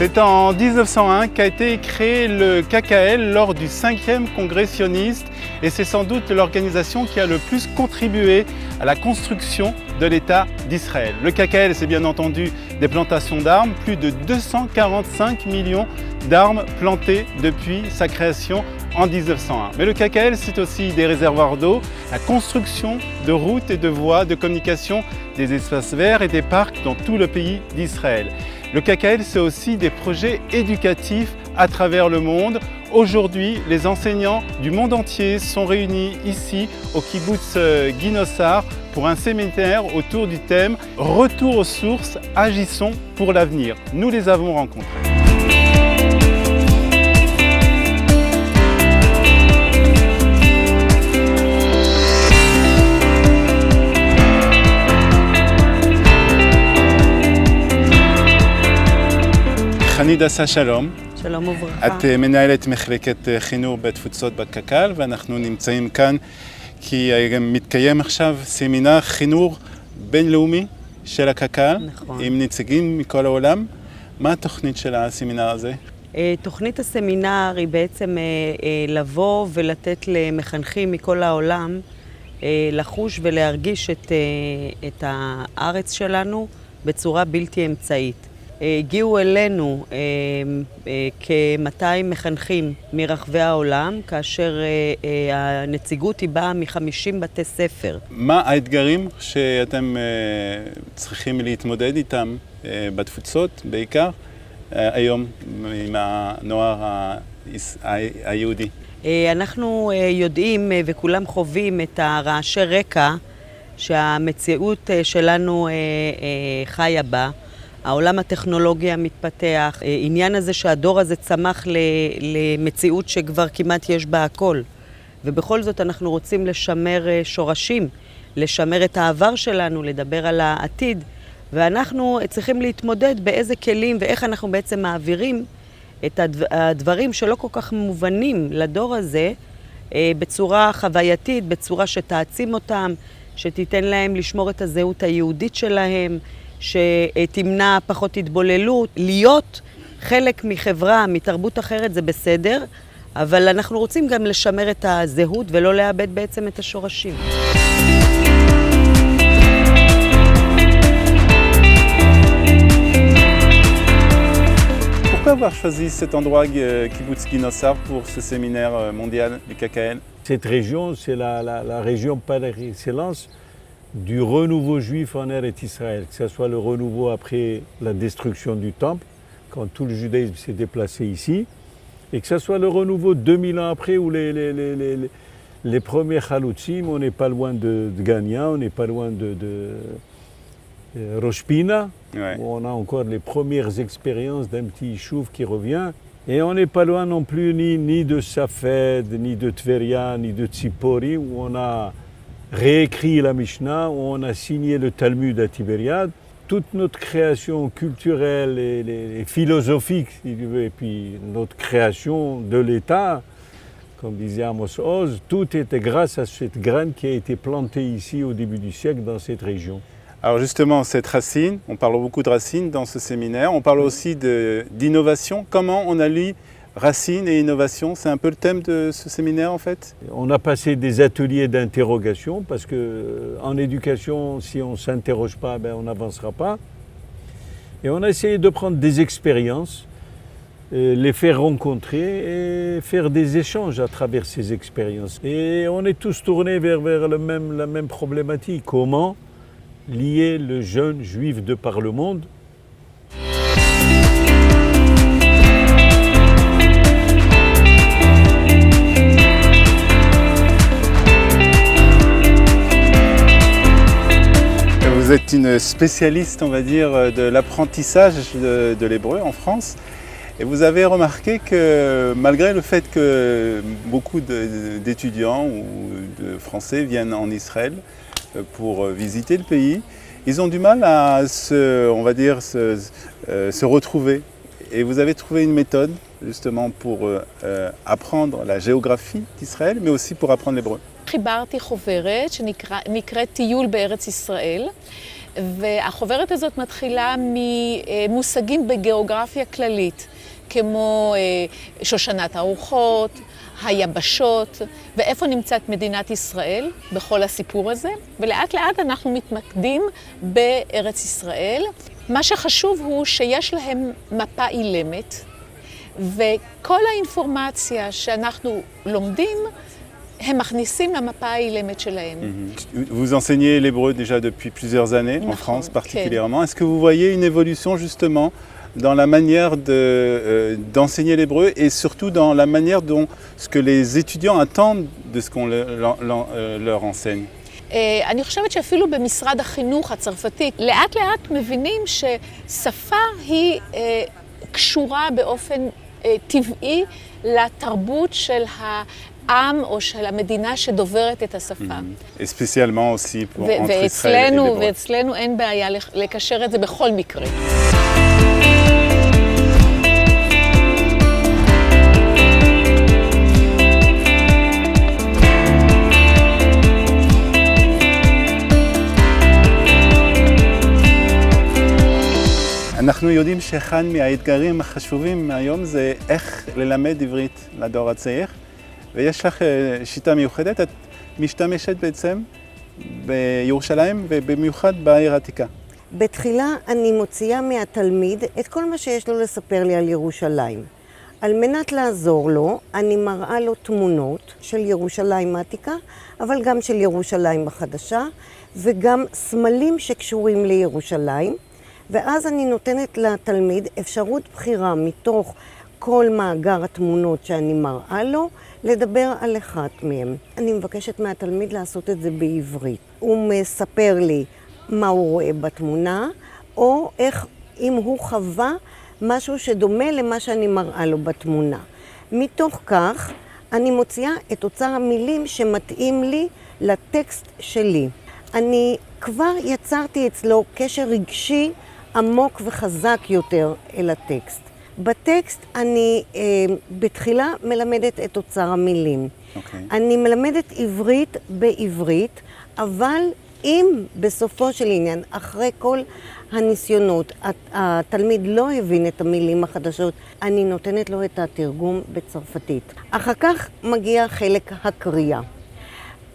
C'est en 1901 qu'a été créé le KKL lors du 5e congrès sioniste et c'est sans doute l'organisation qui a le plus contribué à la construction de l'État d'Israël. Le KKL, c'est bien entendu des plantations d'armes, plus de 245 millions d'armes plantées depuis sa création en 1901. Mais le KKL, c'est aussi des réservoirs d'eau, la construction de routes et de voies de communication, des espaces verts et des parcs dans tout le pays d'Israël. Le KKL, c'est aussi des projets éducatifs à travers le monde. Aujourd'hui, les enseignants du monde entier sont réunis ici au kibbutz Guinossar pour un séminaire autour du thème « Retour aux sources, agissons pour l'avenir ». Nous les avons rencontrés. חני דסה שלום. שלום וברכה. את מנהלת מחלקת חינוך בתפוצות בקק"ל ואנחנו נמצאים כאן כי מתקיים עכשיו סמינר חינוך בינלאומי של הקק"ל נכון. עם נציגים מכל העולם. מה התוכנית של הסמינר הזה? תוכנית הסמינר היא בעצם לבוא ולתת למחנכים מכל העולם לחוש ולהרגיש את הארץ שלנו בצורה בלתי אמצעית. הגיעו אלינו כ-200 מחנכים מרחבי העולם, כאשר הנציגות היא באה מ-50 בתי ספר. מה האתגרים שאתם צריכים להתמודד איתם בתפוצות, בעיקר היום עם הנוער היהודי? אנחנו יודעים וכולם חווים את הרעשי רקע שהמציאות שלנו חיה בה. העולם הטכנולוגי המתפתח, עניין הזה שהדור הזה צמח למציאות שכבר כמעט יש בה הכל. ובכל זאת אנחנו רוצים לשמר שורשים, לשמר את העבר שלנו, לדבר על העתיד, ואנחנו צריכים להתמודד באיזה כלים ואיך אנחנו בעצם מעבירים את הדברים שלא כל כך מובנים לדור הזה בצורה חווייתית, בצורה שתעצים אותם, שתיתן להם לשמור את הזהות היהודית שלהם, שתמנע פחות התבוללות. להיות חלק מחברה, מתרבות אחרת זה בסדר, אבל אנחנו רוצים גם לשמר את הזהות ולא לאבד בעצם את השורשים. Pourquoi avoir choisi cet endroit, Kibbutz Guinossar, pour ce séminaire mondial du KKL? Cette région, c'est la région par excellence du renouveau juif en Eretz Israël, que ce soit le renouveau après la destruction du temple, quand tout le judaïsme s'est déplacé ici, et que ce soit le renouveau 2000 ans après, où les premiers Chaloutzim, on n'est pas loin de Gania, on n'est pas loin de Rosh Pina, Ouais. où on a encore les premières expériences d'un petit chouf qui revient. Et on n'est pas loin non plus ni de Safed, ni de Tveria, ni de Tzipori, où on a réécrit la Mishnah, où on a signé le Talmud à Tibériade. Toute notre création culturelle et philosophique, si tu veux, et puis notre création de l'État, comme disait Amos Oz, tout était grâce à cette graine qui a été plantée ici au début du siècle dans cette région. Alors justement, cette racine, on parle beaucoup de racines dans ce séminaire, on parle aussi d'innovation. Comment on allie racines et innovation? C'est un peu le thème de ce séminaire en fait? On a passé des ateliers d'interrogation parce qu'en éducation, si on ne s'interroge pas, on n'avancera pas. Et on a essayé de prendre des expériences, les faire rencontrer et faire des échanges à travers ces expériences. Et on est tous tournés vers la même problématique. Comment lier le jeune juif de par le monde ? Vous êtes une spécialiste, on va dire, de l'apprentissage de l'hébreu en France. Et vous avez remarqué que malgré le fait que beaucoup d'étudiants ou de Français viennent en Israël pour visiter le pays, ils ont du mal à se retrouver. Et vous avez trouvé une méthode justement pour apprendre la géographie d'Israël, mais aussi pour apprendre l'hébreu. חיברתי חוברת שנקראת טיול בארץ ישראל, והחוברת הזאת מתחילה ממושגים בגיאוגרפיה כללית, כמו שושנת הארוחות, היבשות, ואיפה נמצאת מדינת ישראל בכל הסיפור הזה. ולאט לאט אנחנו מתמקדים בארץ ישראל. מה שחשוב הוא שיש להם מפה אילמת, וכל האינפורמציה שאנחנו לומדים, הם מכניסים למפה האילמת שלהם. Vous enseignez l'hébreu déjà depuis plusieurs années, en France particulièrement. Est-ce que vous voyez une évolution justement dans la manière d'enseigner l'hébreu et surtout dans la manière dont ce que les étudiants attendent de ce qu'on leur enseigne? אני חושבת שאפילו במשרד החינוך הצרפתי, לאט לאט מבינים ששפה היא קשורה באופן טבעי לתרבות של העם או של המדינה שדוברת את השפה. Et spécialement aussi pour entre Israël et l'hébreu. ואצלנו אין בעיה לקשר את זה בכל מקרה. אנחנו יודעים שאחד מהאתגרים החשובים היום זה איך ללמד עברית לדור הצעיר, ויש לך שיטה מיוחדת, את משתמשת בעצם בירושלים ובמיוחד בעיר העתיקה. בתחילה אני מוציאה מהתלמיד את כל מה שיש לו לספר לי על ירושלים. על מנת לעזור לו, אני מראה לו תמונות של ירושלים העתיקה, אבל גם של ירושלים החדשה, וגם סמלים שקשורים לירושלים. ואז אני נותנת לתלמיד אפשרות בחירה מתוך כל מאגר התמונות שאני מראה לו, לדבר על אחת מהם. אני מבקשת מהתלמיד לעשות את זה בעברית. הוא מספר לי מה הוא רואה בתמונה, או איך אם הוא חווה משהו שדומה למה שאני מראה לו בתמונה. מתוך כך אני מוציאה את אוצר המילים שמתאים לי לטקסט שלי. אני כבר יצרתי אצלו קשר רגשי עמוק וחזק יותר אל הטקסט. בטקסט אני בתחילה מלמדת את אוצר המילים. אני מלמדת עברית בעברית, אבל אם בסופו של עניין, אחרי כל הניסיונות, התלמיד לא הבין את המילים החדשות, אני נותנת לו את התרגום בצרפתית. אחר כך מגיע חלק הקריאה.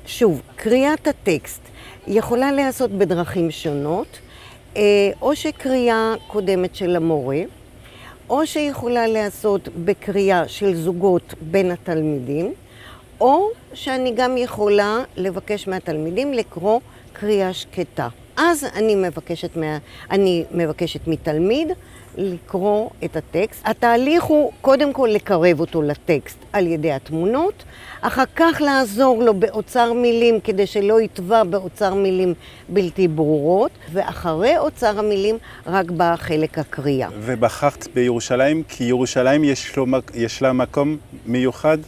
שוב, קריאת הטקסט יכולה להיעשות בדרכים שונות, או שקריאה קודמת של המורה, או שיכולה להיעשות בקריאה של זוגות בין התלמידים, או שאני גם יכולה לבקש מהתלמידים לקרוא קריאה שקטה. אז אני מבקשת מתלמיד לקרוא את הטקסט. התהליך הוא קודם כל לקרב אותו לטקסט על ידי התמונות, אחר כך לעזור לו באוצר מילים כדי שלא יטבע באוצר מילים בלתי ברורות, ואחרי אוצר המילים רק בא חלק הקריאה. ובחרת בירושלים כי ירושלים יש לה מקום מיוחד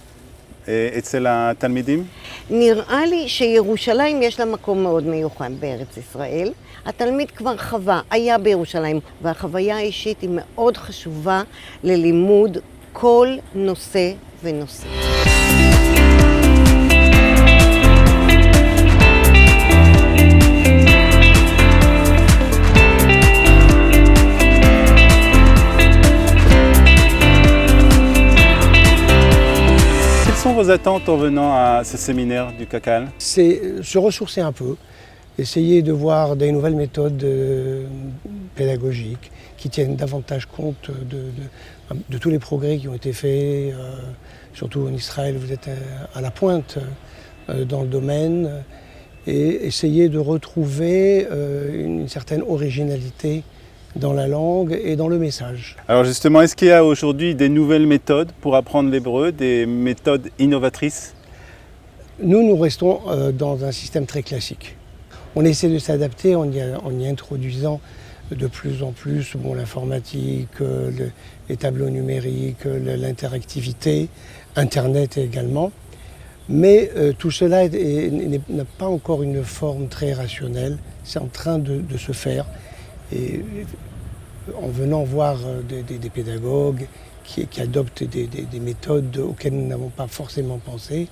אצל התלמידים? נראה לי שירושלים יש לה מקום מאוד מיוחד בארץ ישראל. התלמיד כבר חווה, היה בירושלים, והחוויה האישית היא מאוד חשובה ללימוד כל נושא ונושא. Quelles sont vos attentes en venant à ce séminaire du CACAL? C'est se ressourcer un peu, essayer de voir des nouvelles méthodes pédagogiques qui tiennent davantage compte de tous les progrès qui ont été faits, surtout en Israël, vous êtes à la pointe dans le domaine, et essayer de retrouver une certaine originalité dans la langue et dans le message. Alors justement, est-ce qu'il y a aujourd'hui des nouvelles méthodes pour apprendre l'hébreu, des méthodes innovatrices? Nous restons dans un système très classique. On essaie de s'adapter en y introduisant de plus en plus l'informatique, les tableaux numériques, l'interactivité, Internet également. Mais tout cela n'a pas encore une forme très rationnelle. C'est en train de se faire. Et en venant voir des pédagogues qui adoptent des méthodes auxquelles nous n'avons pas forcément pensé,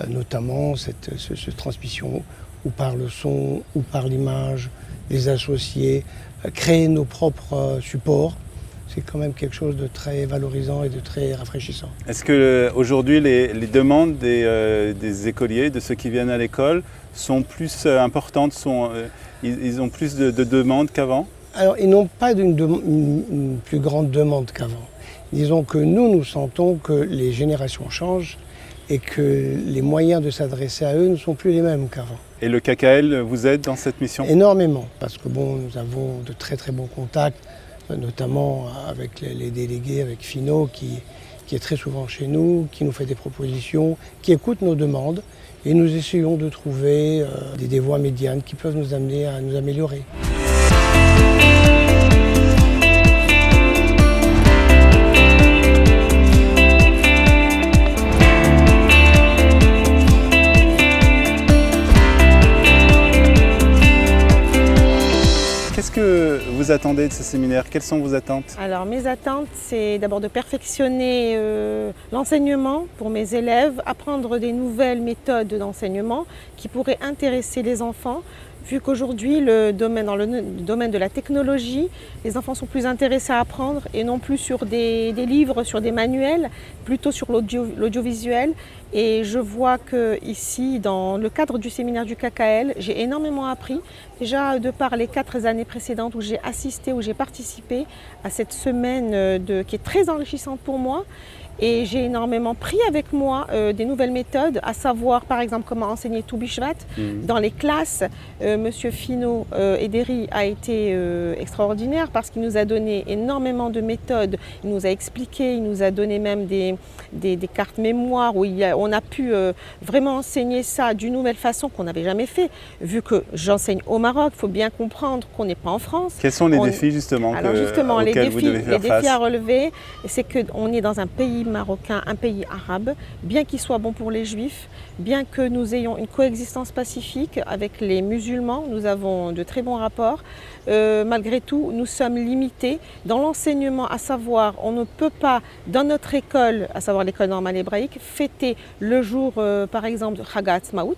notamment cette transmission ou par le son ou par l'image, les associer, créer nos propres supports. C'est quand même quelque chose de très valorisant et de très rafraîchissant. Est-ce qu'aujourd'hui les demandes des écoliers, de ceux qui viennent à l'école, sont plus importantes, ils ont plus de demandes qu'avant? Alors, ils n'ont pas une plus grande demande qu'avant. Disons que nous sentons que les générations changent et que les moyens de s'adresser à eux ne sont plus les mêmes qu'avant. Et le KKL vous aide dans cette mission? Énormément, parce que nous avons de très très bons contacts, notamment avec les délégués, avec Fino, qui est très souvent chez nous, qui nous fait des propositions, qui écoute nos demandes, et nous essayons de trouver des voies médianes qui peuvent nous amener à nous améliorer. Qu'est-ce que vous attendez de ce séminaire? Quelles sont vos attentes? Alors mes attentes, c'est d'abord de perfectionner l'enseignement pour mes élèves, apprendre des nouvelles méthodes d'enseignement qui pourraient intéresser les enfants. Vu qu'aujourd'hui, dans le domaine de la technologie, les enfants sont plus intéressés à apprendre et non plus sur des livres, sur des manuels, plutôt sur l'audiovisuel. Et je vois qu'ici, dans le cadre du séminaire du KKL, j'ai énormément appris. Déjà de par les 4 années précédentes où j'ai assisté, où j'ai participé à cette semaine qui est très enrichissante pour moi. Et j'ai énormément pris avec moi des nouvelles méthodes, à savoir par exemple comment enseigner Tou Bishvat dans les classes. Monsieur Fino Ederi a été extraordinaire parce qu'il nous a donné énormément de méthodes. Il nous a expliqué, il nous a donné même des cartes mémoire où on a pu vraiment enseigner ça d'une nouvelle façon qu'on n'avait jamais fait. Vu que j'enseigne au Maroc, il faut bien comprendre qu'on n'est pas en France. Quels sont les défis justement auxquels vous devez faire face? Les défis à relever, c'est qu'on est dans un pays marocain, un pays arabe, bien qu'il soit bon pour les juifs, bien que nous ayons une coexistence pacifique avec les musulmans, nous avons de très bons rapports. Malgré tout, nous sommes limités dans l'enseignement, à savoir, on ne peut pas, dans notre école, à savoir l'école normale hébraïque, fêter le jour, par exemple, de Chag HaAtzmaut,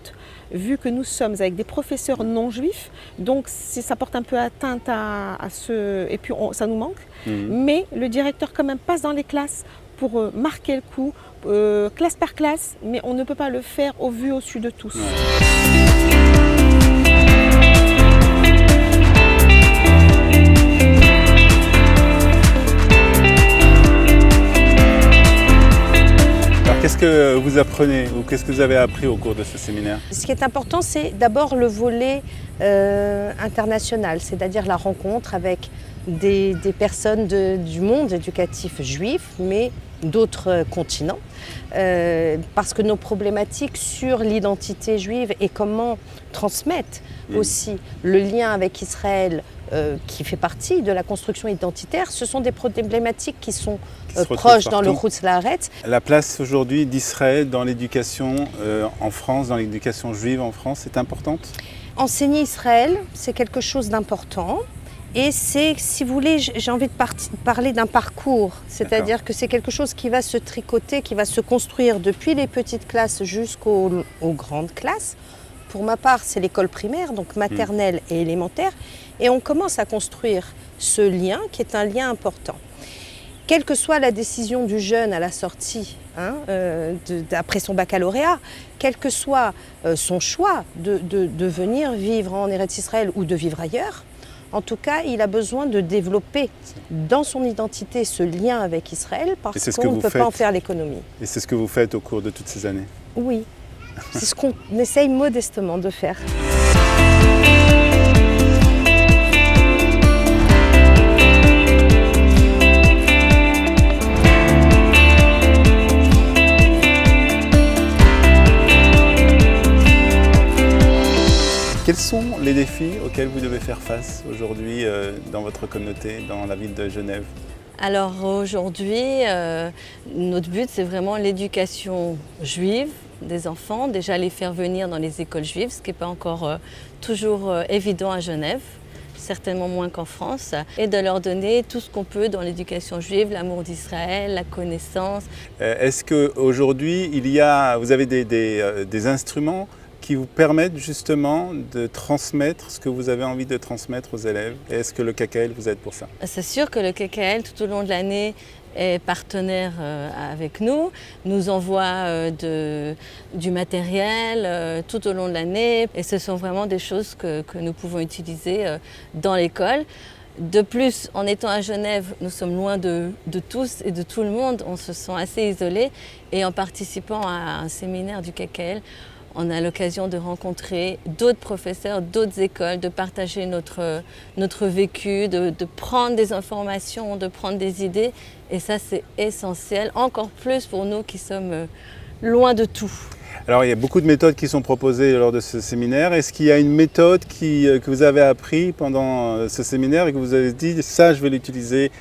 vu que nous sommes avec des professeurs non juifs, donc ça porte un peu atteinte à ce... et puis ça nous manque. Mais le directeur quand même passe dans les classes pour marquer le coup, classe par classe, mais on ne peut pas le faire au vu au su de tous. Alors qu'est-ce que vous apprenez ou qu'est-ce que vous avez appris au cours de ce séminaire? Ce qui est important, c'est d'abord le volet international, c'est-à-dire la rencontre avec des personnes du monde éducatif juif, mais d'autres continents, parce que nos problématiques sur l'identité juive et comment transmettre aussi le lien avec Israël, qui fait partie de la construction identitaire, ce sont des problématiques qui sont proches dans le Chutz La'aretz. La place aujourd'hui d'Israël dans l'éducation en France, dans l'éducation juive en France, est importante? Enseigner Israël, c'est quelque chose d'important. Et c'est, si vous voulez, j'ai envie de parler d'un parcours, c'est-à-dire que c'est quelque chose qui va se tricoter, qui va se construire depuis les petites classes jusqu'aux grandes classes. Pour ma part, c'est l'école primaire, donc maternelle et élémentaire, et on commence à construire ce lien qui est un lien important. Quelle que soit la décision du jeune à la sortie, après son baccalauréat, quel que soit son choix de venir vivre en Eretz Israël ou de vivre ailleurs, en tout cas, il a besoin de développer dans son identité ce lien avec Israël parce qu'on ne peut pas en faire l'économie. Et c'est ce que vous faites au cours de toutes ces années? Oui, c'est ce qu'on essaye modestement de faire. Quels sont les défis auxquels vous devez faire face aujourd'hui dans votre communauté, dans la ville de Genève? Alors aujourd'hui, notre but c'est vraiment l'éducation juive des enfants, déjà les faire venir dans les écoles juives, ce qui n'est pas encore toujours évident à Genève, certainement moins qu'en France, et de leur donner tout ce qu'on peut dans l'éducation juive, l'amour d'Israël, la connaissance. Est-ce qu'aujourd'hui, vous avez des instruments qui vous permettent justement de transmettre ce que vous avez envie de transmettre aux élèves. Et est-ce que le KKL vous aide pour ça? C'est sûr que le KKL, tout au long de l'année, est partenaire avec nous, nous envoie du matériel tout au long de l'année et ce sont vraiment des choses que nous pouvons utiliser dans l'école. De plus, en étant à Genève, nous sommes loin de tous et de tout le monde, on se sent assez isolés et en participant à un séminaire du KKL, on a l'occasion de rencontrer d'autres professeurs, d'autres écoles, de partager notre vécu, de prendre des informations, de prendre des idées. Et ça, c'est essentiel, encore plus pour nous qui sommes loin de tout. Alors, il y a beaucoup de méthodes qui sont proposées lors de ce séminaire. Est-ce qu'il y a une méthode que vous avez appris pendant ce séminaire et que vous avez dit « ça, je vais l'utiliser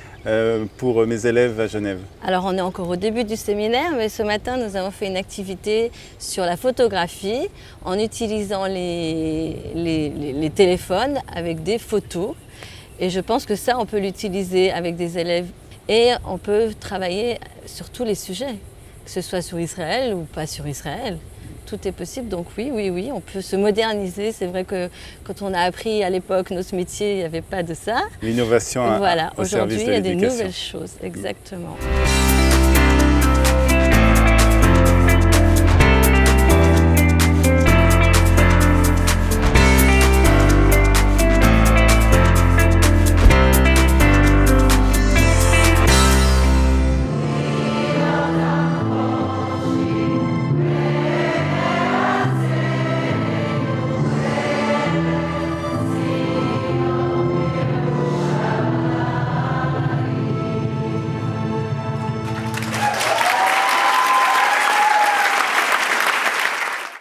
pour mes élèves à Genève ». Alors, on est encore au début du séminaire, mais ce matin, nous avons fait une activité sur la photographie en utilisant les téléphones avec des photos. Et je pense que ça, on peut l'utiliser avec des élèves et on peut travailler sur tous les sujets, que ce soit sur Israël ou pas sur Israël. Tout est possible, donc oui, on peut se moderniser. C'est vrai que quand on a appris à l'époque notre métier, il n'y avait pas de ça. L'innovation voilà, au service de l'éducation. aujourd'hui, il y a des nouvelles choses, exactement.